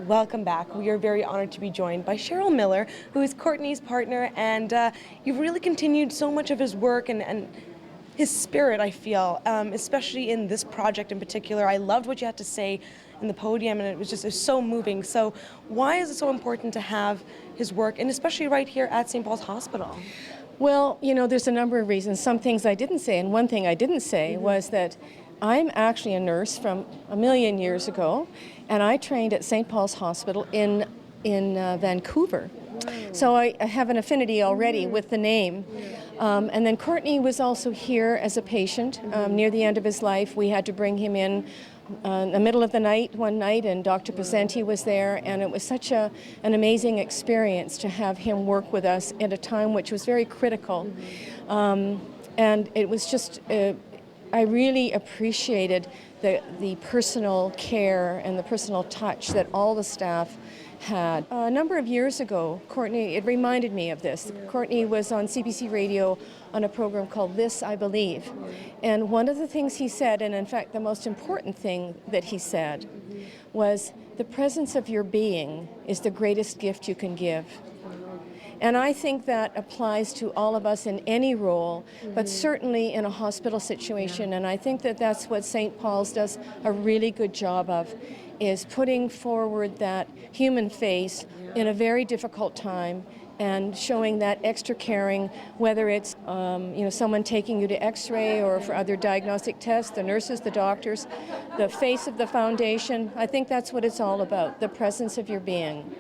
Welcome back. We are very honored to be joined by Sherrill Miller, who is Courtney's partner, and you've really continued so much of his work and his spirit, I feel, especially in this project in particular. I loved what you had to say in the podium, and it was so moving. So why is it so important to have his work, and especially right here at St. Paul's Hospital? Well, you know, there's a number of reasons. Some things I didn't say, and one thing I didn't say was that I'm actually a nurse from a million years ago, and I trained at St. Paul's Hospital in Vancouver. So I have an affinity already with the name. And then Courtney was also here as a patient near the end of his life. We had to bring him in the middle of the night one night, and Dr. Pesenti was there, and it was such an amazing experience to have him work with us at a time which was very critical. And it was just, I really appreciated the personal care and the personal touch that all the staff had. A number of years ago, Courtney, it reminded me of this. Courtney was on CBC Radio on a program called This I Believe. And one of the things he said, and in fact the most important thing that he said, was the presence of your being is the greatest gift you can give. And I think that applies to all of us in any role, but certainly in a hospital situation. And I think that that's what St. Paul's does a really good job of, is putting forward that human face in a very difficult time and showing that extra caring, whether it's someone taking you to x-ray or for other diagnostic tests, the nurses, the doctors, the face of the foundation. I think that's what it's all about, the presence of your being.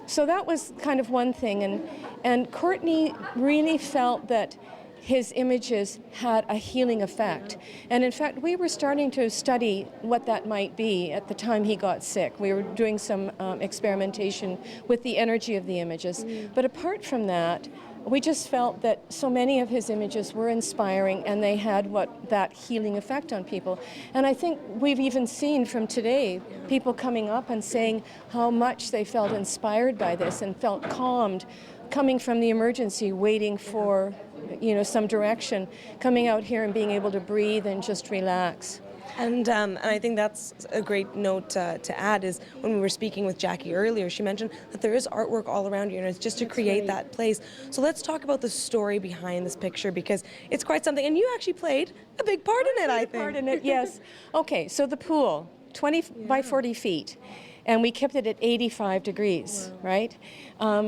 So that was kind of one thing, and Courtney really felt that his images had a healing effect. And in fact, we were starting to study what that might be at the time he got sick. We were doing some experimentation with the energy of the images. But apart from that, we just felt that so many of his images were inspiring, and they had that healing effect on people. And I think we've even seen from today people coming up and saying how much they felt inspired by this and felt calmed, coming from the emergency, waiting for some direction, coming out here and being able to breathe and just relax. And I think that's a great note to add, is when we were speaking with Jackie earlier, she mentioned that there is artwork all around you, and it's just to create that place. So let's talk about the story behind this picture, because it's quite something, and you actually played a big part in it, I think. Part in it, yes. Okay, so the pool, 20 by 40 feet. And we kept it at 85 degrees, right?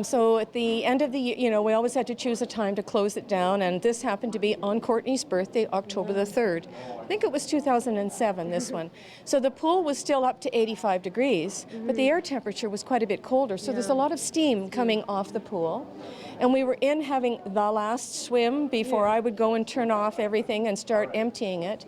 So at the end of the year, we always had to choose a time to close it down, and this happened to be on Courtney's birthday, October the 3rd. I think it was 2007, this one. So the pool was still up to 85 degrees, but the air temperature was quite a bit colder, so there's a lot of steam coming off the pool. And we were in having the last swim before I would go and turn off everything and start emptying it.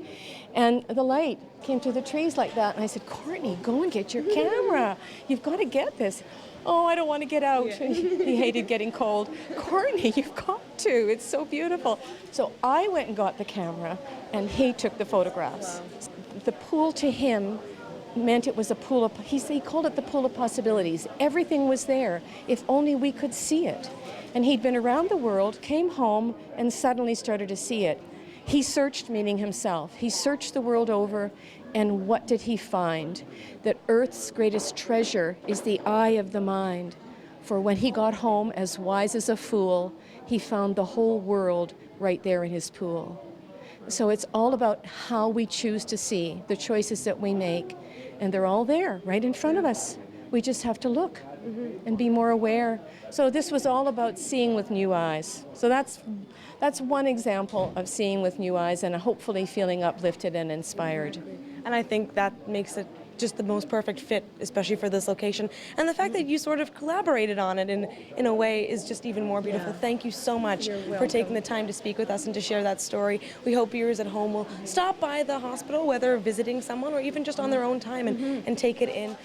And the light came through the trees like that, and I said, Courtney, go and get your camera. You've got to get this. Oh, I don't want to get out. He hated getting cold. Courtney, you've got to. It's so beautiful. So I went and got the camera, and he took the photographs. Wow. The pool to him meant it was a pool of, he called it the pool of possibilities. Everything was there, if only we could see it. And he'd been around the world, came home, and suddenly started to see it. He searched, meaning himself. He searched the world over, and what did he find? That Earth's greatest treasure is the eye of the mind. For when he got home, as wise as a fool, he found the whole world right there in his pool. So it's all about how we choose to see, the choices that we make, and they're all there, right in front of us. We just have to look and be more aware. So this was all about seeing with new eyes. So that's one example of seeing with new eyes and hopefully feeling uplifted and inspired. And I think that makes it just the most perfect fit, especially for this location. And the fact that you sort of collaborated on it in a way is just even more beautiful. Yeah. Thank you so much for taking the time to speak with us and to share that story. We hope viewers at home will stop by the hospital, whether visiting someone or even just on their own time, and take it in.